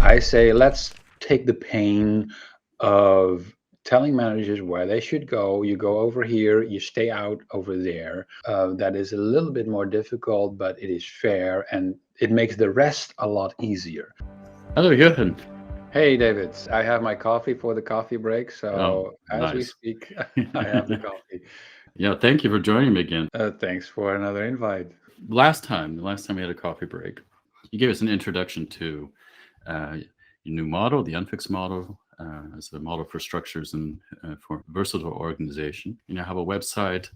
I say let's take the pain of telling managers where they should go. You go over here, you stay out over there. That is a little bit more difficult, but it is fair and it makes the rest a lot easier. Hello, Jurgen. Hey, David, I have my coffee for the coffee break. Oh, So as we nice. speak, I have the coffee. Yeah, thank you for joining me again. Thanks for another invite. The last time we had a coffee break, you gave us an introduction to your new model, the unFIX model, as a model for structures and for versatile organization. You now have a website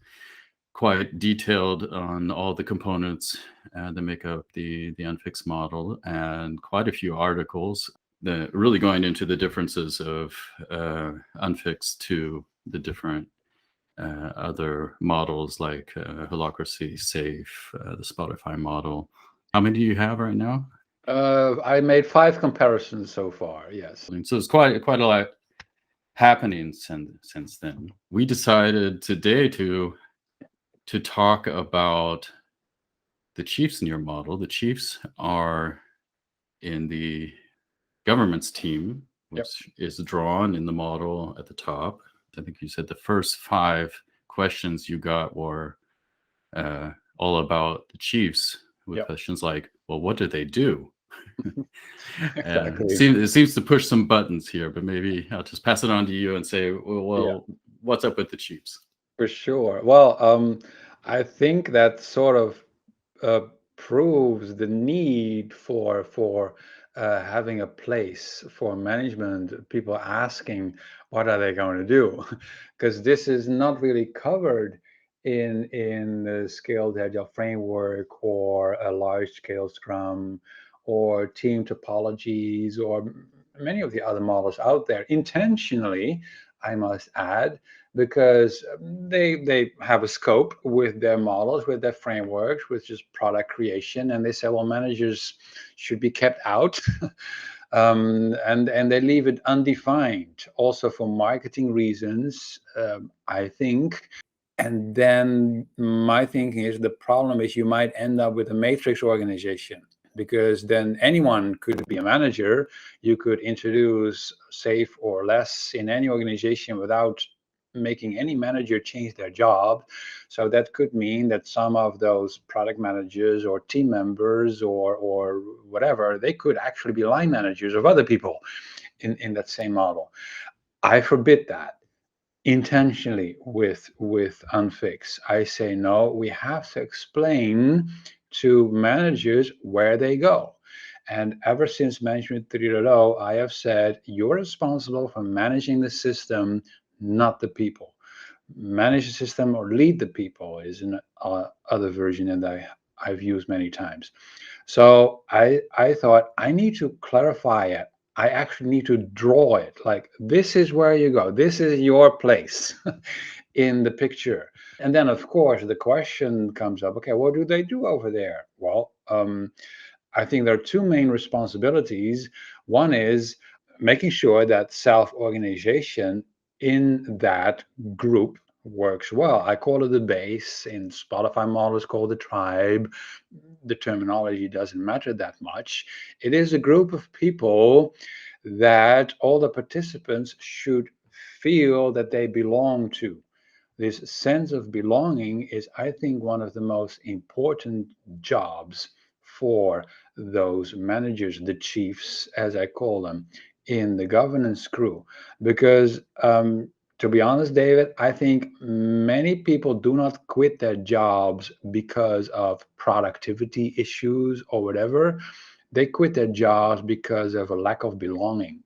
quite detailed on all the components that make up the unFIX model, and quite a few articles really going into the differences of unFIX to the different other models like Holocracy, SAFe, the Spotify model. How many do you have right now? I made 5 comparisons so far. Yes. So it's quite a lot happening since then. We decided today to talk about the chiefs in your model. The chiefs are in the government's team, Yep. which is drawn in the model at the top. I think you said the first 5 questions you got were all about the chiefs, with Yep. questions like, well, what do they do? Exactly. It seems to push some buttons here, but maybe I'll just pass it on to you and say, Yeah, what's up with the chiefs? for sure. Well, I think that sort of uh, proves the need for having a place for management. People asking, what are they going to do? Because this is not really covered in the scaled agile framework or a large scale Scrum or team topologies or many of the other models out there. Intentionally, I must add, because they have a scope with their models, with their frameworks, with just product creation, and they say, well, managers should be kept out, and they leave it undefined, also for marketing reasons, I think. And then my thinking is the problem is you might end up with a matrix organization because then anyone could be a manager. You could introduce SAFe or less in any organization without making any manager change their job. So that could mean that some of those product managers or team members or whatever, they could actually be line managers of other people in that same model. I forbid that intentionally with unFIX. I say no, we have to explain to managers where they go. And ever since Management 3.0, I have said you're responsible for managing the system, not the people. Manage the system or lead the people is an other version that I've used many times. So I thought I need to clarify it. I actually need to draw it. Like this is where you go. This is your place in the picture. And then of course the question comes up. Okay, what do they do over there? Well, I think there are two main responsibilities. One is making sure that self-organization in that group works well. I call it the base. In Spotify model, it's called the tribe. The terminology doesn't matter that much. It is a group of people that all the participants should feel that they belong to. This sense of belonging is, I think, one of the most important jobs for those managers, the chiefs, as I call them, in the governance crew. Because to be honest, David, I think many people do not quit their jobs because of productivity issues or whatever. They quit their jobs because of a lack of belonging.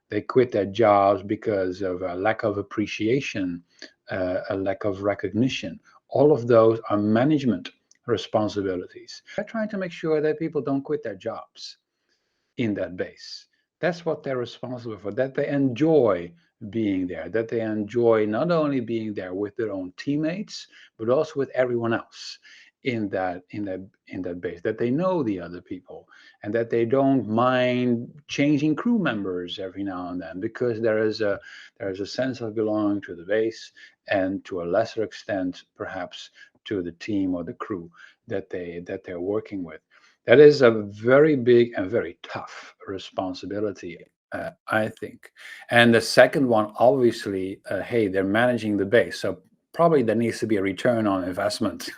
They quit their jobs because of a lack of appreciation, a lack of recognition. All of those are management responsibilities. They're trying to make sure that people don't quit their jobs in that base. That's what they're responsible for, that they enjoy being there, that they enjoy not only being there with their own teammates, but also with everyone else in that base, that they know the other people and that they don't mind changing crew members every now and then because there is a sense of belonging to the base and to a lesser extent perhaps to the team or the crew that they're working with. That is a very big and very tough responsibility, I think. And the second one, obviously, hey, they're managing the base, so probably there needs to be a return on investment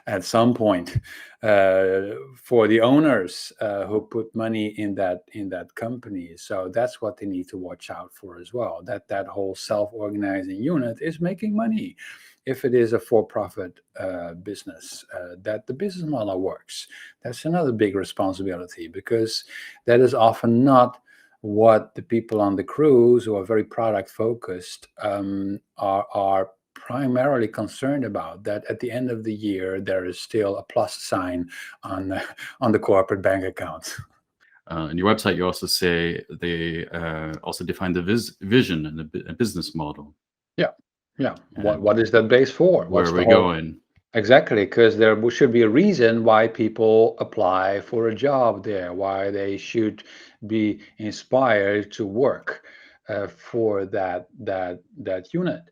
at some point for the owners who put money in that company. So that's what they need to watch out for as well. That whole self-organizing unit is making money. If it is a for-profit business, that the business model works. That's another big responsibility, because that is often not what the people on the cruise, who are very product focused, are primarily concerned about. That at the end of the year there is still a plus sign on on the corporate bank account. On your website, you also say they also define the vision and the business model. Yeah, yeah. What is that base for? Where What's are the we whole going? Exactly, because there should be a reason why people apply for a job there, why they should be inspired to work for that unit,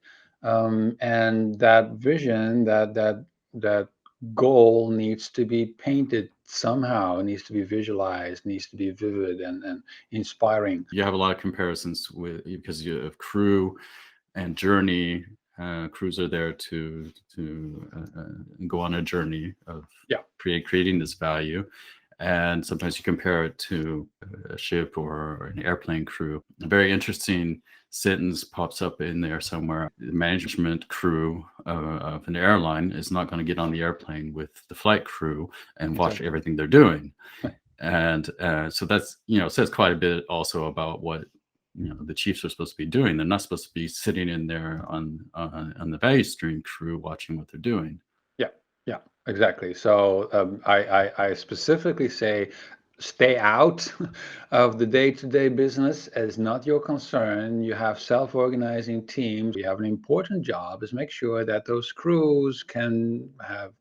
and that vision, that goal needs to be painted somehow, needs to be visualized, needs to be vivid and inspiring. You have a lot of comparisons because you have crew and journey. Crews are there to go on a journey of Yeah. creating this value, and sometimes you compare it to a ship or an airplane crew. A very interesting sentence pops up in there somewhere. The management crew of an airline is not going to get on the airplane with the flight crew and watch Exactly. everything they're doing. And so that's, says quite a bit also about what the chiefs are supposed to be doing. They're not supposed to be sitting in there on the value stream crew watching what they're doing. Yeah, exactly. So I specifically say, stay out of the day-to-day business as not your concern. You have self-organizing teams. You have an important job, is make sure that those crews can have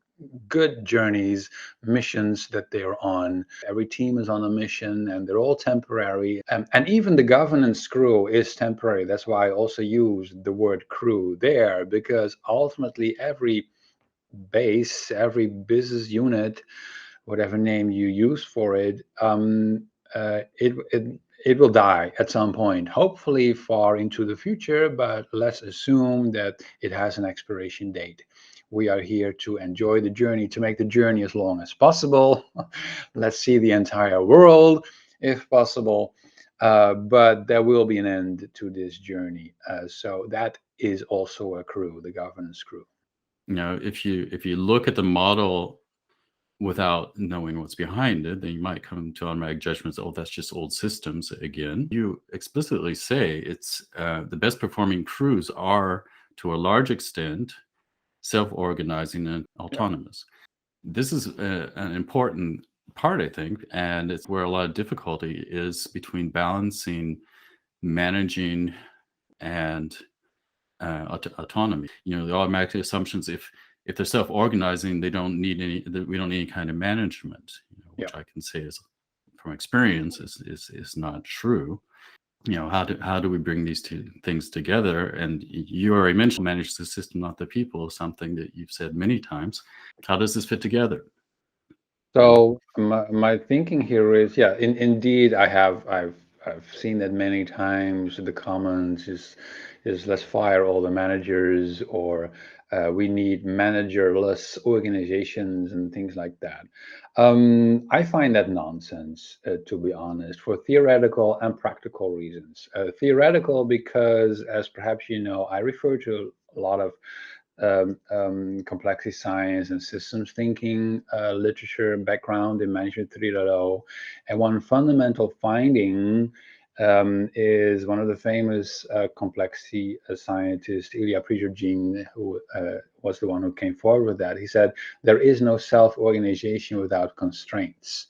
good journeys, missions that they're on. Every team is on a mission and they're all temporary. And even the governance crew is temporary. That's why I also use the word crew there, because ultimately every base, every business unit, whatever name you use for it, it will die at some point, hopefully far into the future, but let's assume that it has an expiration date. We are here to enjoy the journey, to make the journey as long as possible. Let's see the entire world if possible. But there will be an end to this journey. So that is also a crew, the governance crew. If you look at the model without knowing what's behind it, then you might come to automatic judgments. Oh, that's just old systems again. You explicitly say it's the best performing crews are, to a large extent, self-organizing and autonomous. Yeah. This is an important part, I think, and it's where a lot of difficulty is between balancing managing and autonomy. The automatic assumptions, if they're self-organizing, we don't need any kind of management, which I can say is from experience is not true. How do we bring these two things together? And you already mentioned manage the system, not the people, something that you've said many times. How does this fit together? So my thinking here is, indeed, I've seen that many times. The comments is let's fire all the managers, or we need managerless organizations and things like that. I find that nonsense, to be honest, for theoretical and practical reasons. Theoretical because, as perhaps you know, I refer to a lot of complexity science and systems thinking literature background in Management 3.0. And one fundamental finding is one of the famous complexity scientists, Ilya Prigogine, who was the one who came forward with that. He said, there is no self-organization without constraints.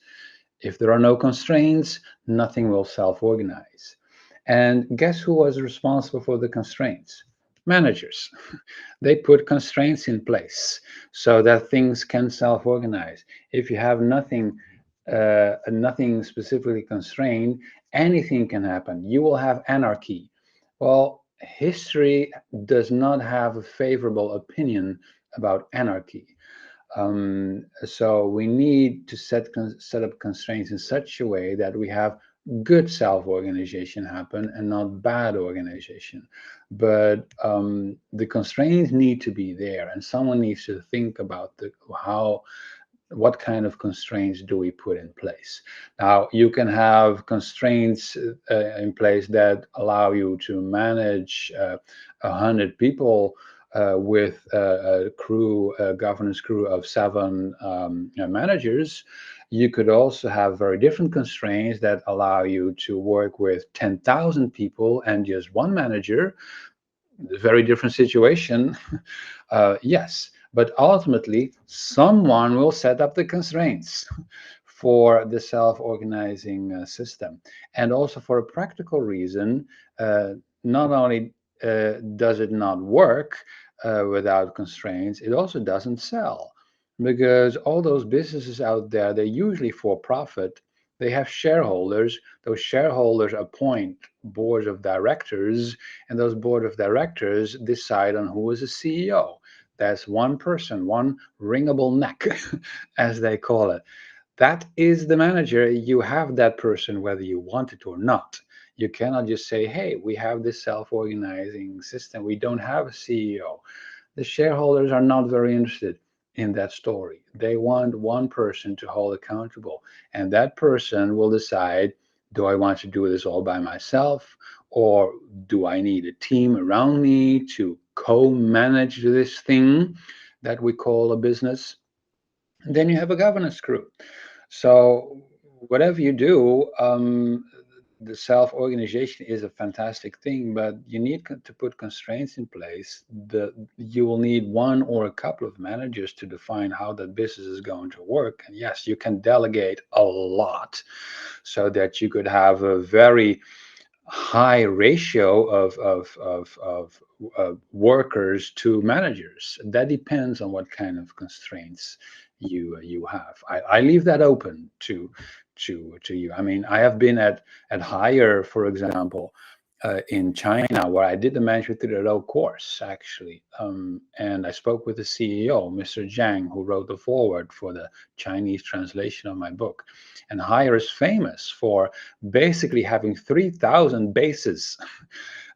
If there are no constraints, nothing will self-organize. And guess who was responsible for the constraints? Managers. They put constraints in place so that things can self-organize. If you have nothing specifically constrained, anything can happen. You will have anarchy. Well, history does not have a favorable opinion about anarchy. So we need to set up constraints in such a way that we have good self-organization happen and not bad organization. But the constraints need to be there, and someone needs to think about what kind of constraints do we put in place. Now, you can have constraints in place that allow you to manage 100 people with a governance crew of 7 managers. You could also have very different constraints that allow you to work with 10,000 people and just 1 manager. Very different situation. Yes, but ultimately, someone will set up the constraints for the self-organizing system. And also for a practical reason, not only does it not work without constraints, it also doesn't sell. Because all those businesses out there, they're usually for profit. They have shareholders. Those shareholders appoint boards of directors, and those board of directors decide on who is a CEO. That's one person, one ringable neck, as they call it. That is the manager. You have that person whether you want it or not. You cannot just say, hey, we have this self-organizing system. We don't have a CEO. The shareholders are not very interested in that story. They want one person to hold accountable. And that person will decide, do I want to do this all by myself? Or do I need a team around me to co-manage this thing that we call a business? And then you have a governance crew. So whatever you do, the self-organization is a fantastic thing, but you need to put constraints in place. You will need one or a couple of managers to define how that business is going to work. And yes, you can delegate a lot so that you could have a very high ratio of workers to managers. That depends on what kind of constraints you have. I leave that open to you. I mean, I have been at Hire, for example, in China, where I did the Management 3.0 course, actually. And I spoke with the CEO, Mr. Zhang, who wrote the foreword for the Chinese translation of my book. And Hire is famous for basically having 3,000 bases.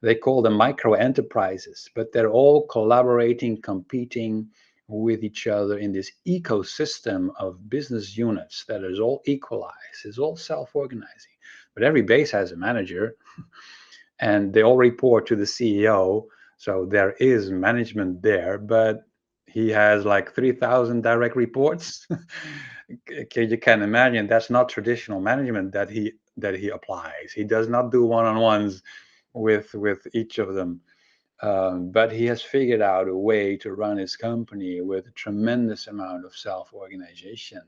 They call them micro enterprises, but they're all collaborating, competing with each other in this ecosystem of business units that is all equalized, is all self-organizing. But every base has a manager, and they all report to the CEO. So there is management there, but he has like 3,000 direct reports. You can imagine that's not traditional management that he applies. He does not do one-on-ones with each of them. But he has figured out a way to run his company with a tremendous amount of self-organization.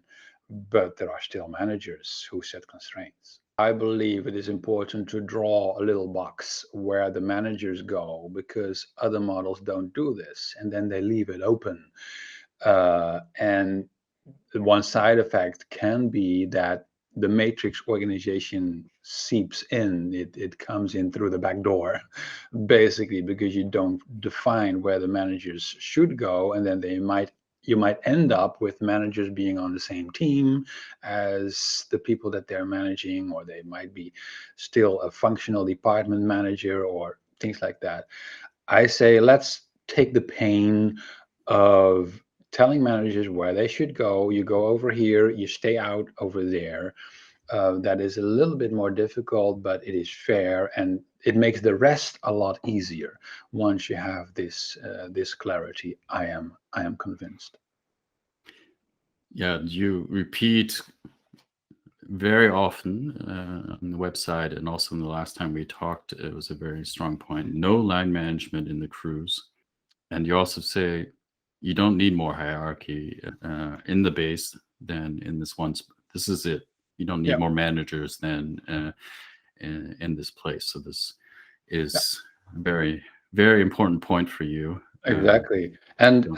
But there are still managers who set constraints. I believe it is important to draw a little box where the managers go, because other models don't do this, and then they leave it open. And one side effect can be that the matrix organization seeps in. It comes in through the back door, basically, because you don't define where the managers should go, and then you might end up with managers being on the same team as the people that they're managing, or they might be still a functional department manager or things like that. I say, let's take the pain of telling managers where they should go. You go over here, you stay out over there. That is a little bit more difficult, but it is fair, and it makes the rest a lot easier once you have this clarity. I am convinced. Yeah, you repeat very often on the website, and also in the last time we talked, it was a very strong point. No line management in the crews. And you also say you don't need more hierarchy in the base than in this one. This is it. You don't need more managers than in this place. So this is a very, very important point for you. Exactly. And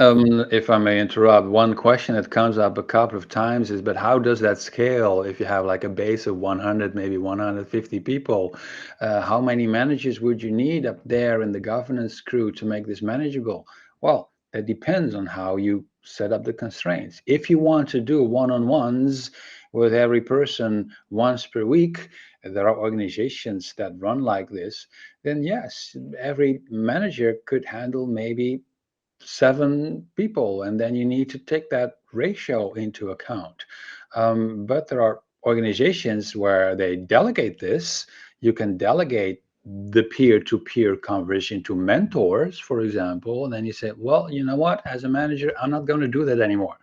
if I may interrupt, one question that comes up a couple of times is, but how does that scale if you have like a base of 100, maybe 150 people? How many managers would you need up there in the governance crew to make this manageable? Well, that depends on how you set up the constraints. If you want to do one-on-ones with every person once per week, there are organizations that run like this, then yes, every manager could handle maybe 7 people, and then you need to take that ratio into account. But there are organizations where they delegate this. You can delegate the peer-to-peer conversation to mentors, for example, and then you say, well, you know what, as a manager, I'm not going to do that anymore.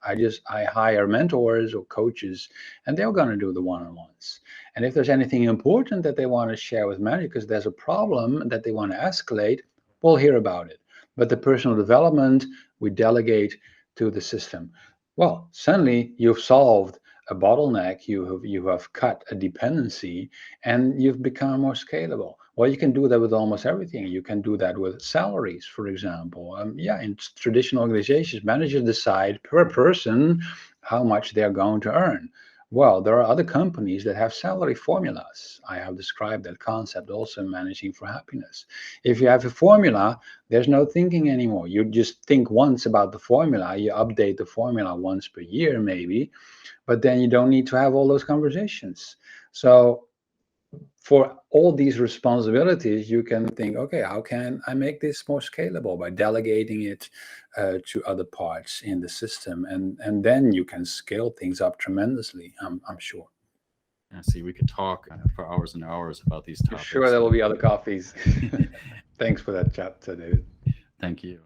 I hire mentors or coaches, and they're going to do the one-on-ones. And if there's anything important that they want to share with managers, because there's a problem that they want to escalate, we'll hear about it. But the personal development, we delegate to the system. Well, suddenly you've solved a bottleneck, you have cut a dependency, and you've become more scalable. Well, you can do that with almost everything. You can do that with salaries, for example. In traditional organizations, managers decide per person how much they're going to earn. Well, there are other companies that have salary formulas. I have described that concept also in Managing for Happiness. If you have a formula, there's no thinking anymore. You just think once about the formula, you update the formula once per year maybe, but then you don't need to have all those conversations. So for all these responsibilities, you can think, okay, how can I make this more scalable by delegating it to other parts in the system? And then you can scale things up tremendously, I'm sure. I see. We could talk for hours and hours about these topics. Sure, there will be other coffees. Thanks for that chat, David. Thank you.